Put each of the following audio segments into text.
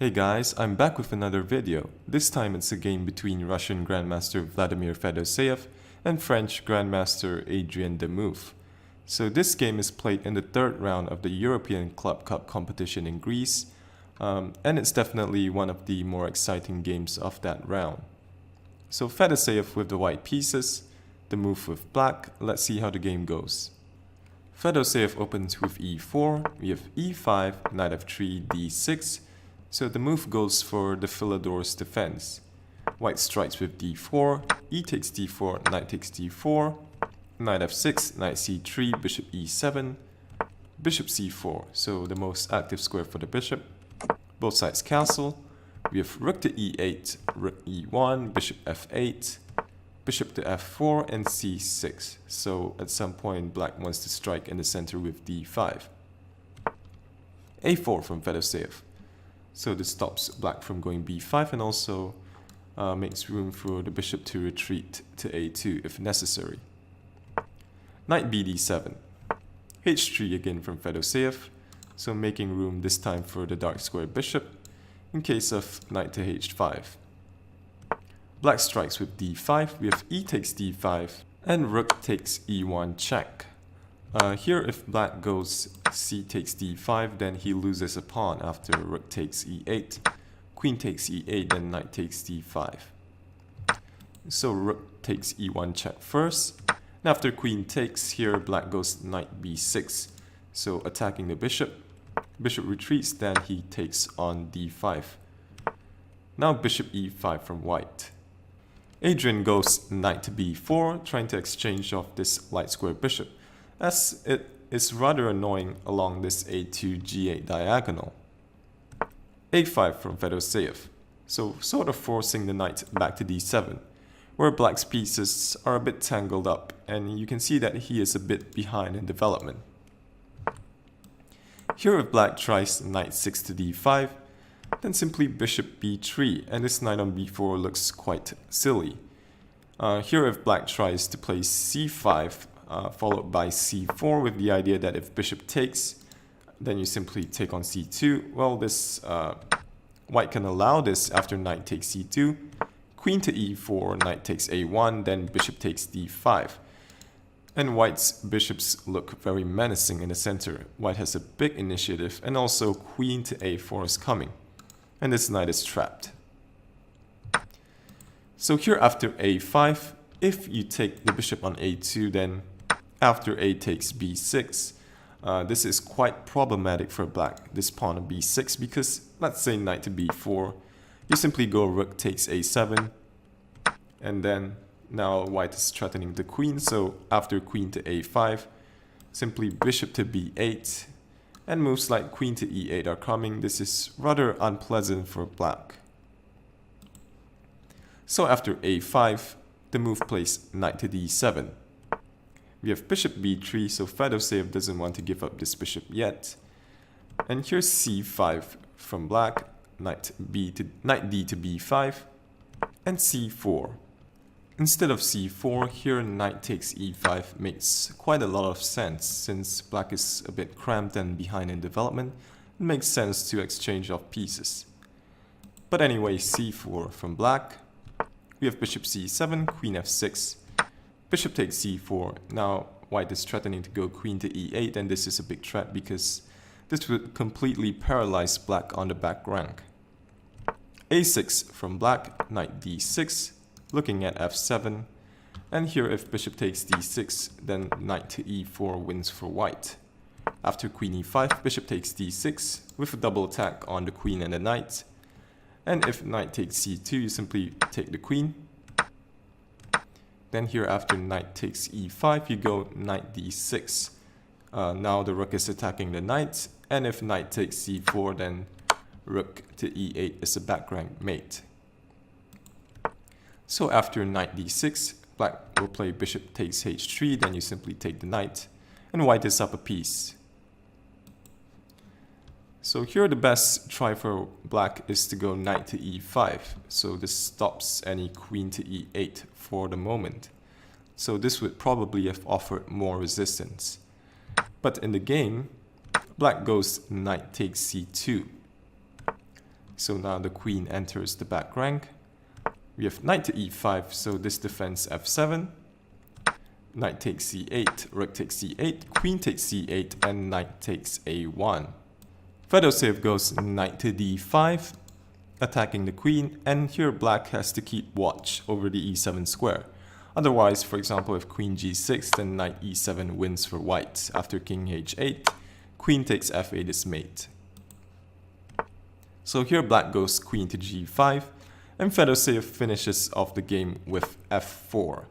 Hey guys, I'm back with another video. This time it's a game between Russian Grandmaster Vladimir Fedoseev and French Grandmaster Adrien Demuth. So this game is played in the third round of the European Club Cup competition in Greece, and it's definitely one of the more exciting games of that round. So Fedoseev with the white pieces, Demuth with black. Let's see how the game goes. Fedoseev opens with e4, we have e5, knight f3, d6. So the move goes for the Philidor's defense. White strikes with d4, e takes d4, knight takes d4, knight f6, knight c3, bishop e7, bishop c4, so the most active square for the bishop. Both sides castle. We have rook to e8, rook e1, bishop f8, bishop to f4, and c6. So at some point black wants to strike in the center with d5. a4 from Fedoseev. So this stops black from going b5 and also makes room for the bishop to retreat to a2 if necessary. Knight bd7. h3 again from Fedoseev, so making room this time for the dark square bishop in case of knight to h5. Black strikes with d5, we have e takes d5 and rook takes e1 check. Here if black goes c takes d5, then he loses a pawn after rook takes e8, queen takes e8, then knight takes d5. So rook takes e1 check first, and after queen takes, here black goes knight b6, so attacking the bishop. Bishop retreats, then he takes on d5. Now bishop e5 from white. Adrien goes knight to b4, trying to exchange off this light square bishop, as it is rather annoying along this a2 g8 diagonal. a5 from Fedoseev, so sort of forcing the knight back to d7, where black's pieces are a bit tangled up, and you can see that he is a bit behind in development. Here if black tries knight 6 to d5, then simply bishop b3, and this knight on b4 looks quite silly. Here if black tries to play c5, followed by c4 with the idea that if bishop takes, then you simply take on c2. Well, this white can allow this after knight takes c2, queen to e4, knight takes a1, then bishop takes d5. And white's bishops look very menacing in the center. White has a big initiative, and also queen to a4 is coming, and this knight is trapped. So here after a5, if you take the bishop on a2, then after a takes b6, this is quite problematic for black, this pawn on b6, because let's say knight to b4, you simply go rook takes a7, and then now white is threatening the queen, so after queen to a5, simply bishop to b8, and moves like queen to e8 are coming. This is rather unpleasant for black. So after a5, the move plays knight to d7. We have bishop b3, so Fedoseev doesn't want to give up this bishop yet. And here's c5 from black, knight d to b5, and c4. Instead of c4, here knight takes e5 makes quite a lot of sense, since black is a bit cramped and behind in development. It makes sense to exchange off pieces. But anyway, c4 from black. We have bishop c7, queen f6. Bishop takes c4. Now white is threatening to go queen to e8, and this is a big threat because this would completely paralyze black on the back rank. a6 from black, knight d6, looking at f7, and here if bishop takes d6, then knight to e4 wins for white. After queen e5, bishop takes d6 with a double attack on the queen and the knight, and if knight takes c2, you simply take the queen. Then here after knight takes e5, you go knight d6. Now the rook is attacking the knight, and if knight takes c4, then rook to e8 is a back rank mate. So after knight d6, black will play bishop takes h3, then you simply take the knight, and white is up a piece. So here the best try for black is to go knight to e5, so this stops any queen to e8 for the moment. So this would probably have offered more resistance. But in the game, black goes knight takes c2. So now the queen enters the back rank. We have knight to e5, so this defends f7. Knight takes c8, rook takes c8, queen takes c8, and knight takes a1. Fedoseev goes knight to d5, attacking the queen, and here black has to keep watch over the e7 square. Otherwise, for example, if queen g6, then knight e7 wins for white. After king h8, queen takes f8 is mate. So here black goes queen to g5, and Fedoseev finishes off the game with f4.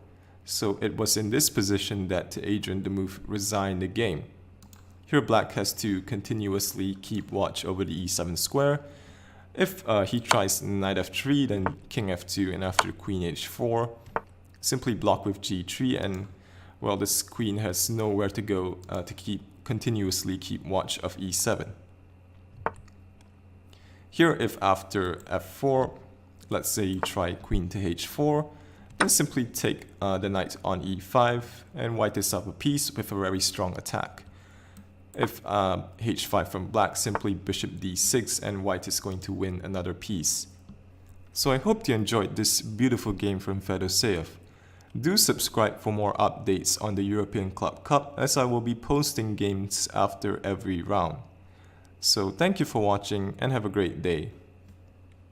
So it was in this position that Adrien Demuth resigned the game. Here black has to continuously keep watch over the e7 square. If he tries knight f3, then king f2, and after queen h4, simply block with g3, and well, this queen has nowhere to go to continuously keep watch of e7. Here, if after f4, let's say you try queen to h4, then simply take the knight on e5, and white is up a piece with a very strong attack. If h5 from black, simply bishop d6, and white is going to win another piece. So I hope you enjoyed this beautiful game from Fedoseev. Do subscribe for more updates on the European Club Cup, as I will be posting games after every round. So thank you for watching and have a great day.